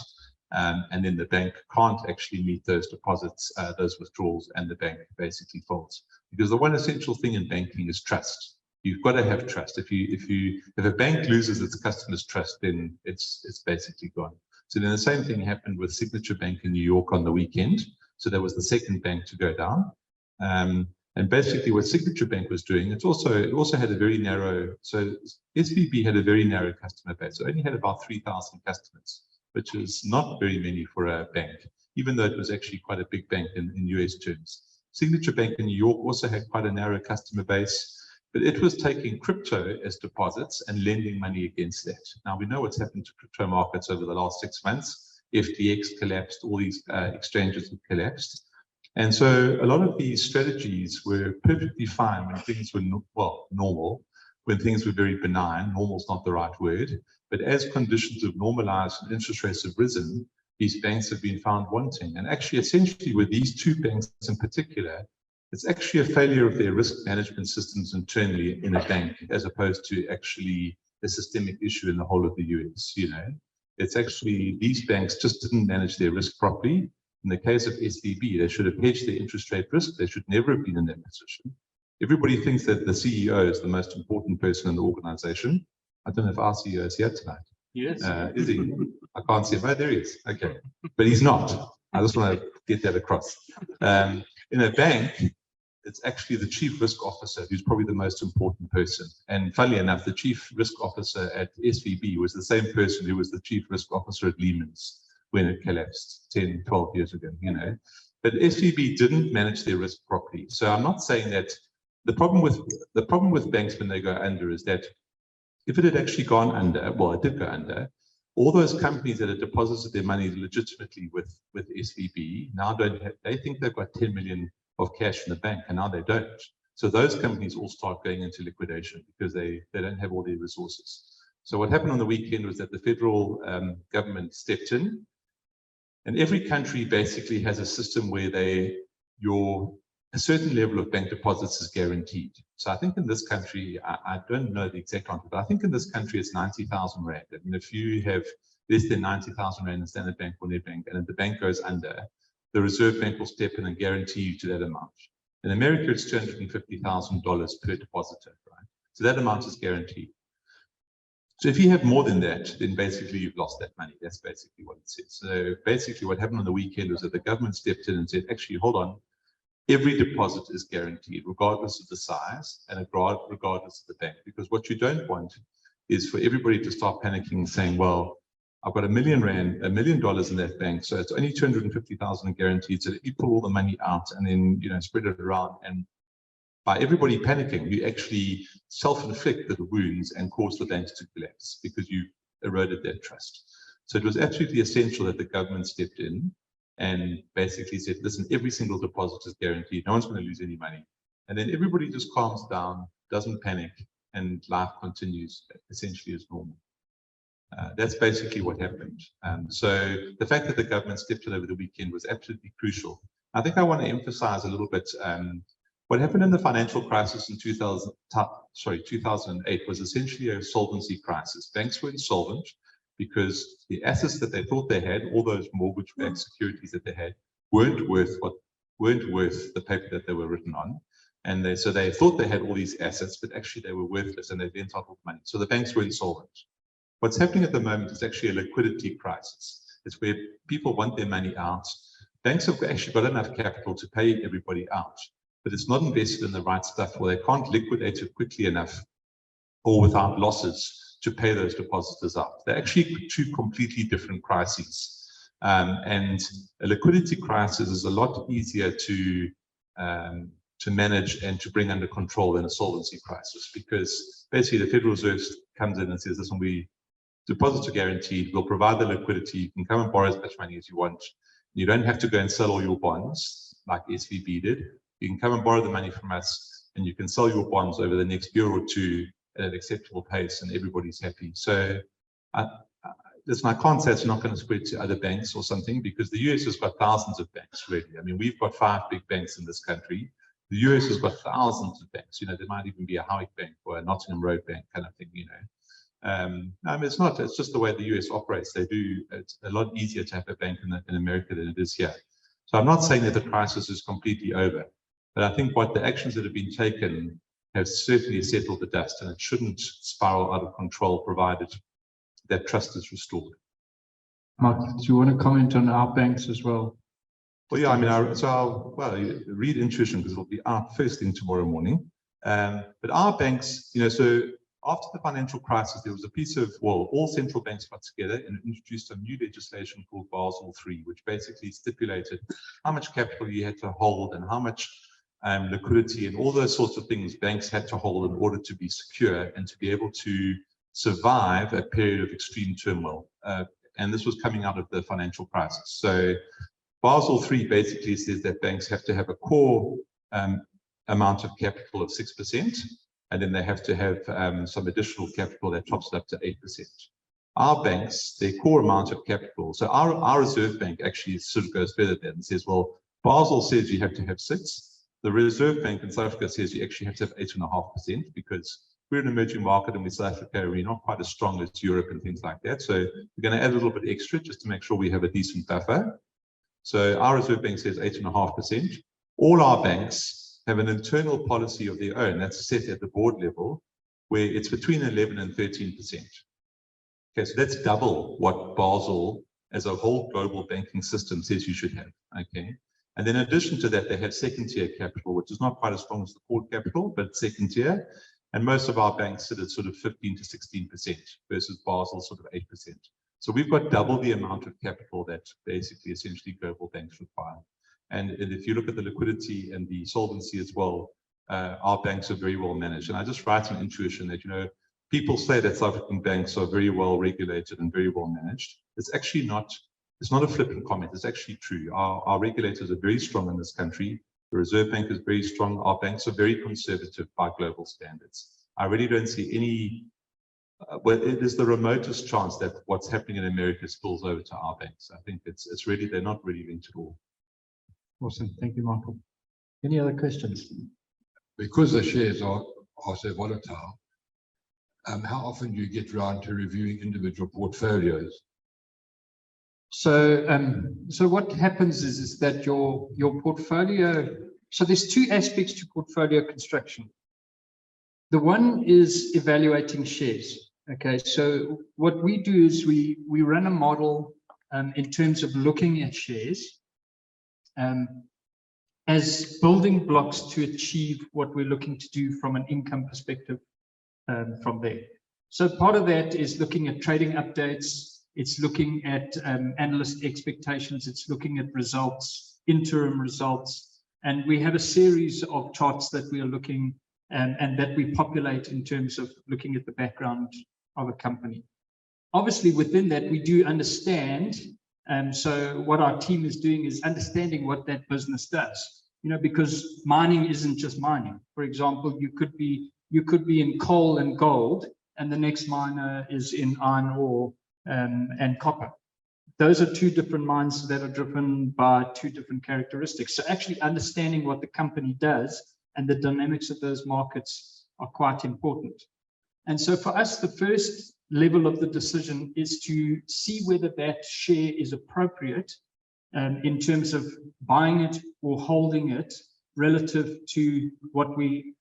And then the bank can't actually meet those deposits, those withdrawals, and the bank basically folds. Because the one essential thing in banking is trust. You've got to have trust. If a bank loses its customers' trust, then it's basically gone. So then the same thing happened with Signature Bank in New York on the weekend. So that was the second bank to go down. And basically what Signature Bank was doing, it also had a very narrow, so SVB had a very narrow customer base. So it only had about 3,000 customers, which is not very many for a bank, even though it was actually quite a big bank in US terms. Signature Bank in New York also had quite a narrow customer base, but it was taking crypto as deposits and lending money against that. Now we know what's happened to crypto markets over the last 6 months. FTX collapsed, all these exchanges have collapsed. And so a lot of these strategies were perfectly fine when things were, normal, when things were very benign. Normal's not the right word. But as conditions have normalized and interest rates have risen, these banks have been found wanting. And actually, essentially, with these two banks in particular, it's actually a failure of their risk management systems internally in a bank, as opposed to actually a systemic issue in the whole of the US. It's actually these banks just didn't manage their risk properly. In the case of SVB, they should have hedged their interest rate risk. They should never have been in that position. Everybody thinks that the CEO is the most important person in the organization. I don't know if our CEO is here tonight. Yes. Is he? I can't see him. Oh, there he is. Okay. But he's not. I just want to get that across. In a bank, it's actually the chief risk officer who's probably the most important person. And funnily enough, the chief risk officer at SVB was the same person who was the chief risk officer at Lehman's when it collapsed 10, 12 years ago, But SVB didn't manage their risk properly. So I'm not saying that the problem with banks when they go under is that if it had actually gone under, well, it did go under, all those companies that had deposited their money legitimately with SVB now they think they've got 10 million of cash in the bank, and now they don't. So those companies all start going into liquidation because they don't have all their resources. So what happened on the weekend was that the federal government stepped in, and every country basically has a system where a certain level of bank deposits is guaranteed. So I think in this country, I don't know the exact answer, but I think in this country it's 90,000 Rand. I mean, if you have less than 90,000 Rand in Standard Bank or Nedbank, and if the bank goes under, the Reserve Bank will step in and guarantee you to that amount. In America, it's $250,000 per depositor, right? So that amount is guaranteed. So if you have more than that, then basically you've lost that money. That's basically what it says. So basically what happened on the weekend was that the government stepped in and said, actually, hold on, every deposit is guaranteed, regardless of the size and regardless of the bank. Because what you don't want is for everybody to start panicking and saying, well, I've got $1 million in that bank, so it's only 250,000 guaranteed. So you pull all the money out and then spread it around. And by everybody panicking, you actually self-inflict the wounds and cause the banks to collapse because you eroded that trust. So it was absolutely essential that the government stepped in and basically said, listen, every single deposit is guaranteed. No one's going to lose any money. And then everybody just calms down, doesn't panic, and life continues essentially as normal. That's basically what happened. So the fact that the government stepped in over the weekend was absolutely crucial. I think I want to emphasize a little bit what happened in the financial crisis in 2008 was essentially a solvency crisis. Banks were insolvent because the assets that they thought they had, all those mortgage-backed securities that they had, weren't worth the paper that they were written on. And so they thought they had all these assets, but actually they were worthless and they'd entitled money. So the banks were insolvent. What's happening at the moment is actually a liquidity crisis. It's where people want their money out. Banks have actually got enough capital to pay everybody out, but it's not invested in the right stuff, or they can't liquidate it quickly enough or without losses to pay those depositors out. They're actually two completely different crises. And a liquidity crisis is a lot easier to manage and to bring under control than a solvency crisis, because basically the Federal Reserve comes in and says, listen, deposits are guaranteed, we'll provide the liquidity, you can come and borrow as much money as you want. You don't have to go and sell all your bonds like SVB did. You can come and borrow the money from us and you can sell your bonds over the next year or two at an acceptable pace and everybody's happy. So listen, I can't say it's not going to spread to other banks or something, because the US has got thousands of banks really. I mean, we've got 5 big banks in this country. The US has got thousands of banks. There might even be a Howick Bank or a Nottingham Road Bank kind of thing, I mean, it's just the way the US operates. It's a lot easier to have a bank in America than it is here. So I'm not saying that the crisis is completely over, but I think what the actions that have been taken have certainly settled the dust, and it shouldn't spiral out of control provided that trust is restored. Mark, do you want to comment on our banks as well? Well, yeah, I mean, I'll read intuition because it'll be out first thing tomorrow morning. But our banks, so after the financial crisis, there was a piece of, all central banks got together and introduced some new legislation called Basel III, which basically stipulated how much capital you had to hold and how much liquidity and all those sorts of things banks had to hold in order to be secure and to be able to survive a period of extreme turmoil. And this was coming out of the financial crisis. So Basel III basically says that banks have to have a core amount of capital of 6%, and then they have to have some additional capital that tops it up to 8%. Our banks, their core amount of capital, so our Reserve Bank actually sort of goes further than and says, well, Basel says you have to have 6. The Reserve Bank in South Africa says you actually have to have 8.5%, because we're an emerging market and we're South Africa, we're not quite as strong as Europe and things like that. So we're going to add a little bit extra just to make sure we have a decent buffer. So our Reserve Bank says 8.5%. All our banks have an internal policy of their own that's set at the board level, where it's between 11 and 13%. Okay, so that's double what Basel as a whole global banking system says you should have. Okay, and then in addition to that, they have second tier capital, which is not quite as strong as the core capital, but second tier. And most of our banks sit at sort of 15 to 16% versus Basel sort of 8%. So we've got double the amount of capital that basically essentially global banks require. And if you look at the liquidity and the solvency as well, our banks are very well managed. And I just write an intuition that, people say that South African banks are very well regulated and very well managed. It's actually not, it's not a flippant comment, it's actually true. Our regulators are very strong in this country. The Reserve Bank is very strong. Our banks are very conservative by global standards. I really don't see any, it is the remotest chance that what's happening in America spills over to our banks. I think it's really, they're not really linked at all. Awesome. Thank you, Michael. Any other questions? Because the shares are so volatile, how often do you get round to reviewing individual portfolios? So, so what happens is that your portfolio. So there's two aspects to portfolio construction. The one is evaluating shares. Okay, so what we do is we run a model in terms of looking at shares as building blocks to achieve what we're looking to do from an income perspective from there. So part of that is looking at trading updates. It's looking at analyst expectations. It's looking at results, interim results. And we have a series of charts that we are looking and that we populate in terms of looking at the background of a company. Obviously, within that, we do understand. So what our team is doing is understanding what that business does. Because mining isn't just mining. For example, you could be in coal and gold, and the next miner is in iron ore and copper. Those are two different mines that are driven by two different characteristics. So actually understanding what the company does and the dynamics of those markets are quite important. And so for us, the first level of the decision is to see whether that share is appropriate in terms of buying it or holding it relative to what we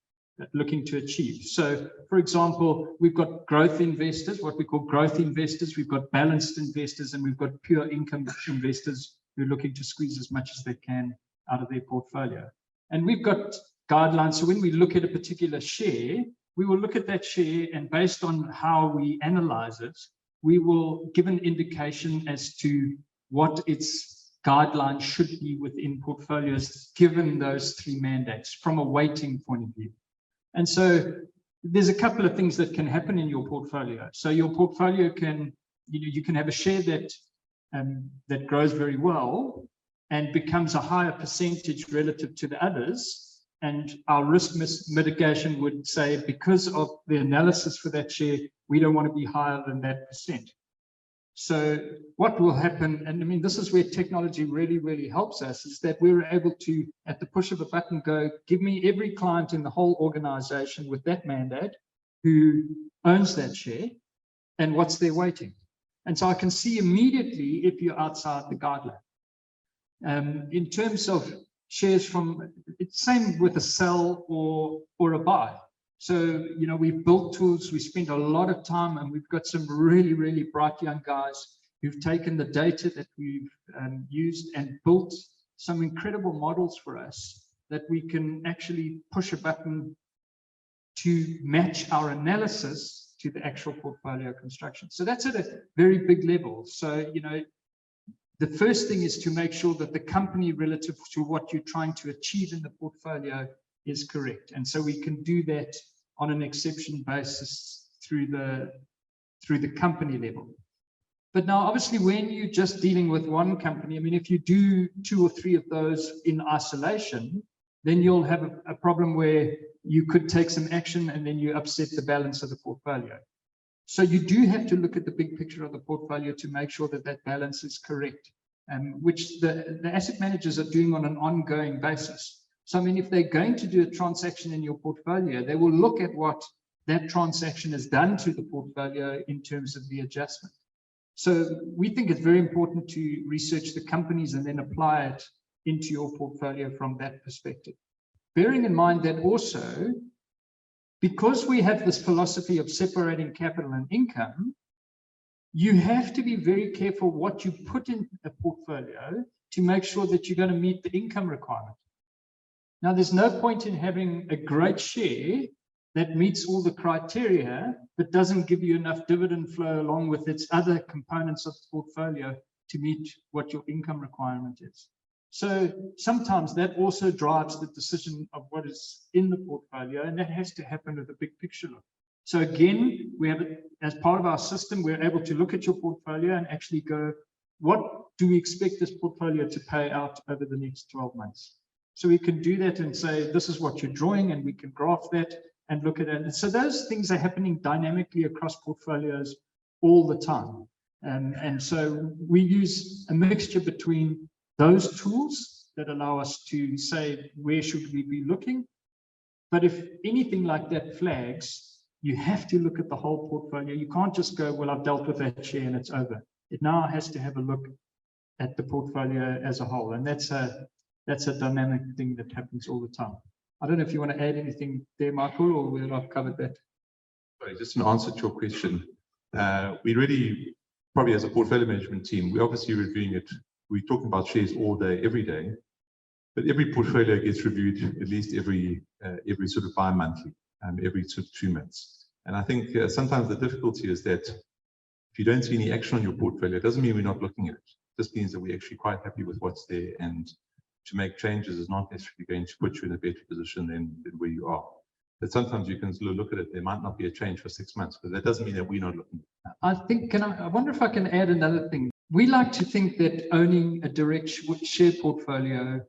looking to achieve. So, for example, we've got growth investors, what we call growth investors, we've got balanced investors, and we've got pure income investors who are looking to squeeze as much as they can out of their portfolio. And we've got guidelines. So when we look at a particular share, we will look at that share, and based on how we analyze it, we will give an indication as to what its guidelines should be within portfolios, given those three mandates from a weighting point of view. And so there's a couple of things that can happen in your portfolio. So your portfolio can, you can have a share that grows very well and becomes a higher percentage relative to the others. And our risk mitigation would say, because of the analysis for that share, we don't want to be higher than that percent. So what will happen, and I mean, this is where technology really, really helps us, is that we're able to, at the push of a button, go, give me every client in the whole organization with that mandate who owns that share and what's their weighting. And so I can see immediately if you're outside the guideline. In terms of shares from, it's same with a sell or a buy. So, we've built tools, we spend a lot of time, and we've got some really, really bright young guys who've taken the data that we've used and built some incredible models for us that we can actually push a button to match our analysis to the actual portfolio construction. So that's at a very big level. So, the first thing is to make sure that the company relative to what you're trying to achieve in the portfolio is correct. And so we can do that on an exception basis through the company level. But now, obviously, when you're just dealing with one company, I mean, if you do 2 or 3 of those in isolation, then you'll have a problem where you could take some action and then you upset the balance of the portfolio. So you do have to look at the big picture of the portfolio to make sure that that balance is correct, which the asset managers are doing on an ongoing basis. So, I mean, if they're going to do a transaction in your portfolio, they will look at what that transaction has done to the portfolio in terms of the adjustment. So we think it's very important to research the companies and then apply it into your portfolio from that perspective. Bearing in mind that also, because we have this philosophy of separating capital and income, you have to be very careful what you put in a portfolio to make sure that you're going to meet the income requirement. Now, there's no point in having a great share that meets all the criteria, but doesn't give you enough dividend flow along with its other components of the portfolio to meet what your income requirement is. So sometimes that also drives the decision of what is in the portfolio, and that has to happen with a big picture look. So again, we have, as part of our system, we're able to look at your portfolio and actually go, what do we expect this portfolio to pay out over the next 12 months? So we can do that and say, this is what you're drawing, and we can graph that and look at it. And so those things are happening dynamically across portfolios all the time. And so we use a mixture between those tools that allow us to say, where should we be looking? But if anything like that flags, you have to look at the whole portfolio. You can't just go, well, I've dealt with that share and it's over. It now has to have a look at the portfolio as a whole. And that's a dynamic thing that happens all the time. I don't know if you want to add anything there, Michael, or we'll have covered that. Sorry, just an answer to your question. We really, probably as a portfolio management team, we're obviously reviewing it. We're talking about shares all day, every day. But every portfolio gets reviewed at least every sort of bi-monthly, every sort of 2 months. And I think sometimes the difficulty is that if you don't see any action on your portfolio, it doesn't mean we're not looking at it. It just means that we're actually quite happy with what's there, and to make changes is not necessarily going to put you in a better position than where you are. But sometimes you can look at it, there might not be a change for 6 months, but that doesn't mean that we're not looking. I think, I wonder if I can add another thing. We like to think that owning a direct share portfolio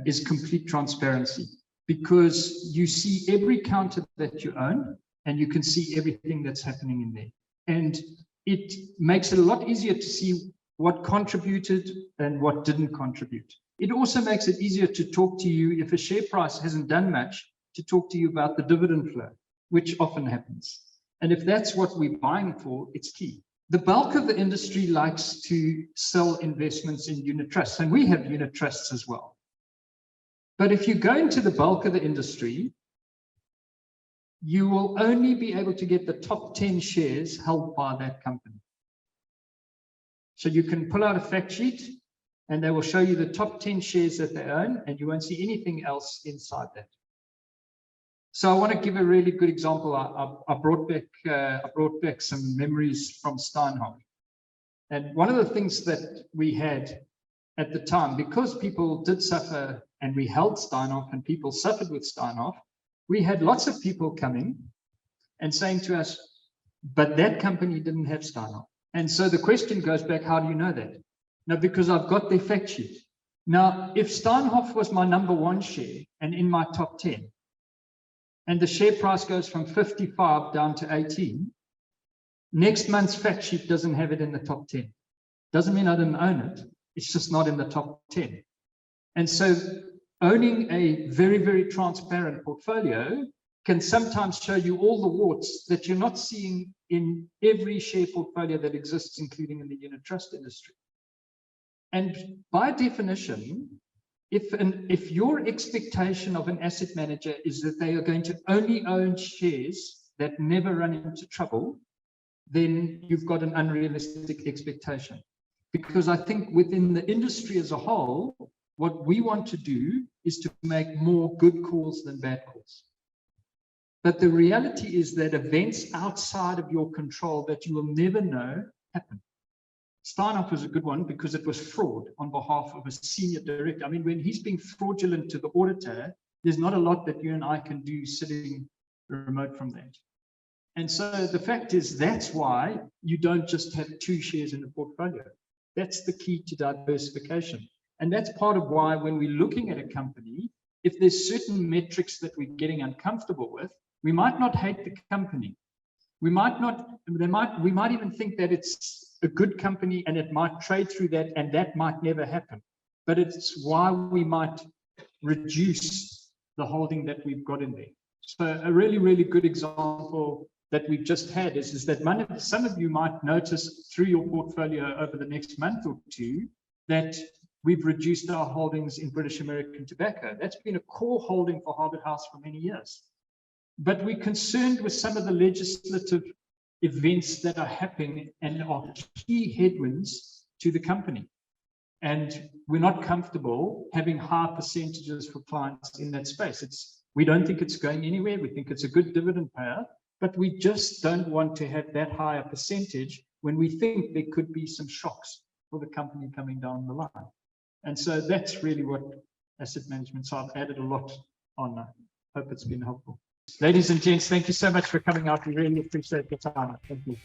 is complete transparency, because you see every counter that you own and you can see everything that's happening in there. And it makes it a lot easier to see what contributed and what didn't contribute. It also makes it easier to talk to you if a share price hasn't done much, to talk to you about the dividend flow, which often happens. And if that's what we're buying for, it's key. The bulk of the industry likes to sell investments in unit trusts, and we have unit trusts as well. But if you go into the bulk of the industry, you will only be able to get the top 10 shares held by that company. So you can pull out a fact sheet and they will show you the top 10 shares that they own, and you won't see anything else inside that. So I want to give a really good example. I brought back some memories from Steinhoff. And one of the things that we had at the time, because people did suffer and we held Steinhoff and people suffered with Steinhoff, we had lots of people coming and saying to us, but that company didn't have Steinhoff. And so the question goes back, how do you know that? No, because I've got their fact sheet. Now, if Steinhoff was my #1 share and in my top 10, and the share price goes from 55 down to 18, next month's fact sheet doesn't have it in the top 10. Doesn't mean I didn't own it. It's just not in the top 10. And so owning a very, very transparent portfolio can sometimes show you all the warts that you're not seeing in every share portfolio that exists, including in the unit trust industry. And by definition, if your expectation of an asset manager is that they are going to only own shares that never run into trouble, then you've got an unrealistic expectation. Because I think within the industry as a whole, what we want to do is to make more good calls than bad calls. But the reality is that events outside of your control that you will never know happen. Steinhoff was a good one because it was fraud on behalf of a senior director. I mean, when he's being fraudulent to the auditor, there's not a lot that you and I can do sitting remote from that. And so the fact is, that's why you don't just have 2 shares in the portfolio. That's the key to diversification. And that's part of why when we're looking at a company, if there's certain metrics that we're getting uncomfortable with, we might not hate the company. We might even think that it's a good company and it might trade through that, and that might never happen. But it's why we might reduce the holding that we've got in there. So a really, really good example that we've just had is that some of you might notice through your portfolio over the next month or two that we've reduced our holdings in British American Tobacco. That's been a core holding for Harvard House for many years. But we're concerned with some of the legislative events that are happening and are key headwinds to the company. And we're not comfortable having high percentages for clients in that space. We don't think it's going anywhere. We think it's a good dividend payer, but we just don't want to have that higher percentage when we think there could be some shocks for the company coming down the line. And so that's really what asset management. So I've added a lot on. I hope it's been helpful. Ladies and gents, thank you so much for coming out. We really appreciate the time. Thank you.